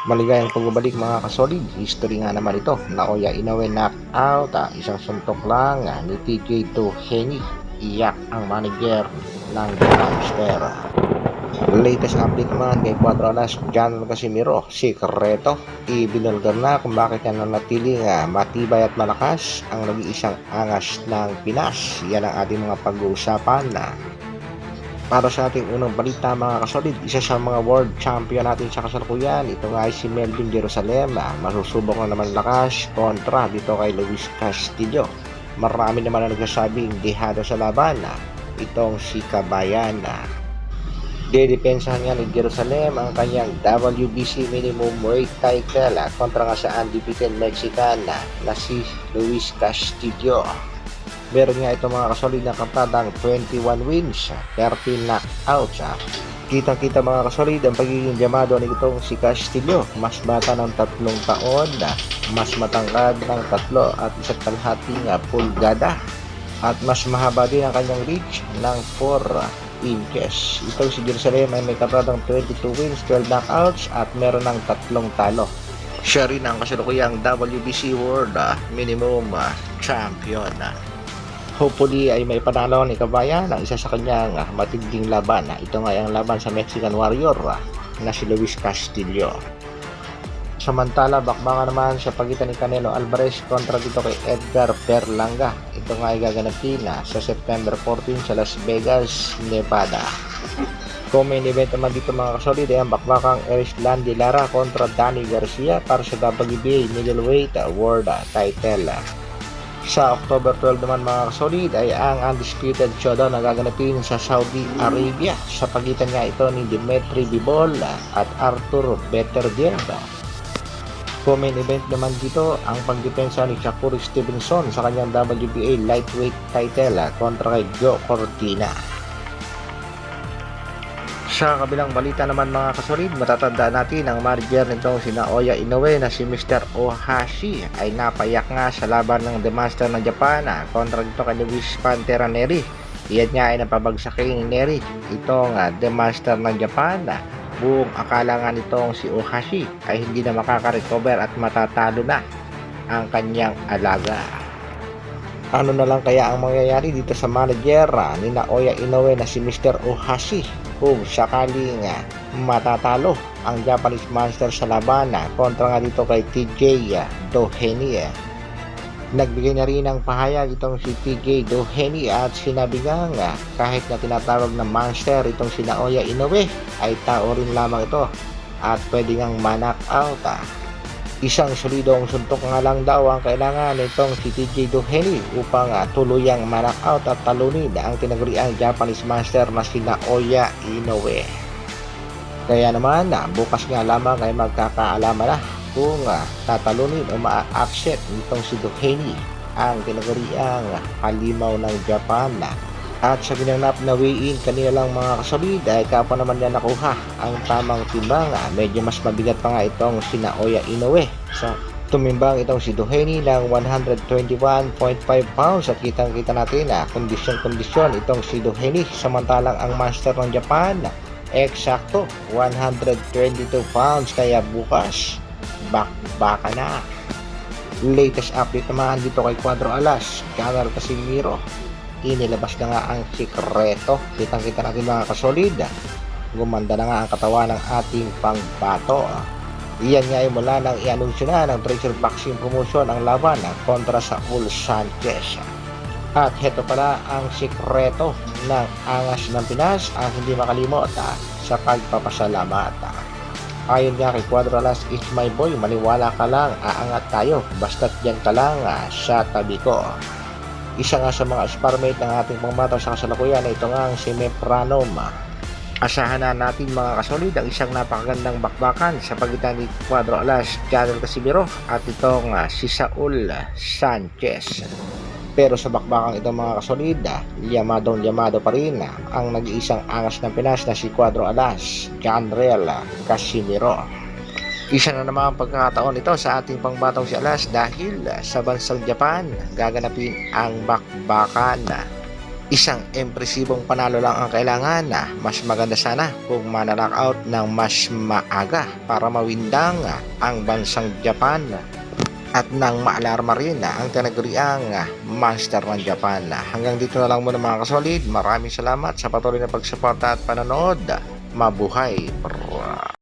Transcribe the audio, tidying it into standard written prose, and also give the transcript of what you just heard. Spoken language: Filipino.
Maligayang pagbabalik mga kasolid, history nga naman ito. Naoya Inoue knockout, isang suntok lang ni TJ Doheny. Iyak ang manager ng Monster. Latest update naman kay Cuadro Alas, John Casimiro, sikreto. Ibinulgar na kung bakit yan nanatiling matibay at malakas ang nag-iisang angas ng Pinas. Yan ang ating mga pag-uusapan para sa ating unang balita mga kasolid, isa sa mga world champion natin sa kasalukuyan. Ito nga ay si Melvin Jerusalem. Masusubok na naman lakas kontra dito kay Luis Castillo. Marami naman na nagsasabing dehado sa laban. Itong si Kabayan. Dedepensahan nga ni Jerusalem ang kanyang WBC minimum weight title kontra nga sa undefeated Mexican na si Luis Castillo. Meron nga ito mga kasolid na kapatang 21 wins, 13 knockouts. Kitang-kita mga kasolid ang pagiging yamado nitong si Castillo. Mas bata ng 3 taon, mas matangkad ng 3 at 1.5 pulgada. At mas mahaba din ang kanyang reach ng 4 inches. Itong si Jerusalem ay may kapatang 22 wins, 12 knockouts at meron ng 3 talo. Siya rin ang kasalukuyang WBC World Minimum Champion. Hopefully ay may panalo ni Kabayan ang isa sa kanyang matinding laban. Ito nga ang laban sa Mexican Warrior na si Luis Castillo. Samantala, bakbakan naman sa pagitan ni Canelo Alvarez kontra dito kay Edgar Berlanga. Ito nga ay gaganapin sa September 14 sa Las Vegas, Nevada. Co-main event naman dito mga kasolid ay ang bakbakang Erislan de Lara kontra Danny Garcia para sa WBA middleweight world title. Sa October 12 naman mga kasolid ay ang undisputed showdown na gaganapin sa Saudi Arabia sa pagitan nga ito ni Dimitri Bivol at Arthur Beterbiev. Co-main event naman dito ang pagdepensa ni Shakur Stevenson sa kanyang WBA lightweight title kontra kay Joe Cortina. Sa kabilang balita naman mga kasolid, matatandaan natin ang manager nitong si Naoya Inoue na si Mr. Ohashi ay napayak nga sa laban ng The Master ng Japan kontra dito kay Luis Pantera Neri. Iyan nga ay napabagsakin ni Neri itong The Master ng Japan. Buong akala nga nitong si Ohashi ay hindi na makaka-recover at matatalo na ang kanyang alaga. Ano na lang kaya ang mangyayari dito sa manager ni Naoya Inoue na si Mr. Ohashi kung sakaling matatalo ang Japanese Monster sa laban kontra nga dito kay TJ Doheny. Nagbigay na rin ng pahayag itong si TJ Doheny at sinabi nga kahit na tinatawag na Monster itong si Naoya Inoue ay tao rin lamang ito at pwede ngang ma-knock out. Isang solidong suntok nga lang daw ang kailangan nitong si TJ Doheny upang tuluyang ma-knockout at talunin ang tinaguriang Japanese Master na si Naoya Inoue. Kaya naman bukas nga lamang ay magkakaalaman na kung tatalunin o ma-upset nitong si Doheny ang tinaguriang halimaw ng Japan. At sa ginanap na weigh-in kanina lang mga kasolid ay kapwa naman niya nakuha ang tamang timbang. Medyo mas mabigat pa nga itong si Naoya Inoue. So, tumimbang itong si Doheny ng 121.5 pounds at kitang-kita natin kondisyon itong si Doheny. Samantalang ang master ng Japan, eksakto 122 pounds kaya bukas baka na. Latest update naman dito kay Cuadro Alas, General Casimiro. Inilabas na nga ang sikreto. Kitang-kita natin mga kasolid, gumanda na nga ang katawan ng ating pangbato. Iyan nga ay mula nang i-anunsyo na ng Treasure Boxing Promotion ang laban kontra sa Saul Sanchez. At heto pala ang sikreto ng angas ng Pinas, ang hindi makalimot sa pagpapasalamat. Ayon nga kay Cuadro Alas, is my boy, maniwala ka lang, aangat tayo basta't dyan ka lang sa tabi ko. Isa nga sa mga sparmate ng ating pangbato sa kasalukuyan na ito nga ang si Mepranom. Asahan na natin mga kasolid ang isang napakagandang bakbakan sa pagitan ni Cuadro Alas, General Casimiro at itong si Saul Sanchez. Pero sa bakbakang ito mga kasolid, yamado pa rin ang nag-iisang angas ng Pinas na si Cuadro Alas, General Casimiro. Isa na naman ang pagkakataon ito sa ating pangbatong si Alas dahil sa bansang Japan gaganapin ang bakbakan. Isang impresibong panalo lang ang kailangan na mas maganda sana kung manalock ng mas maaga para mawindang ang bansang Japan at nang maalarma rin ang tinaguriang monster ng Japan. Hanggang dito na lang muna mga kasolid. Maraming salamat sa patuloy na pagsuporta at panonood. Mabuhay!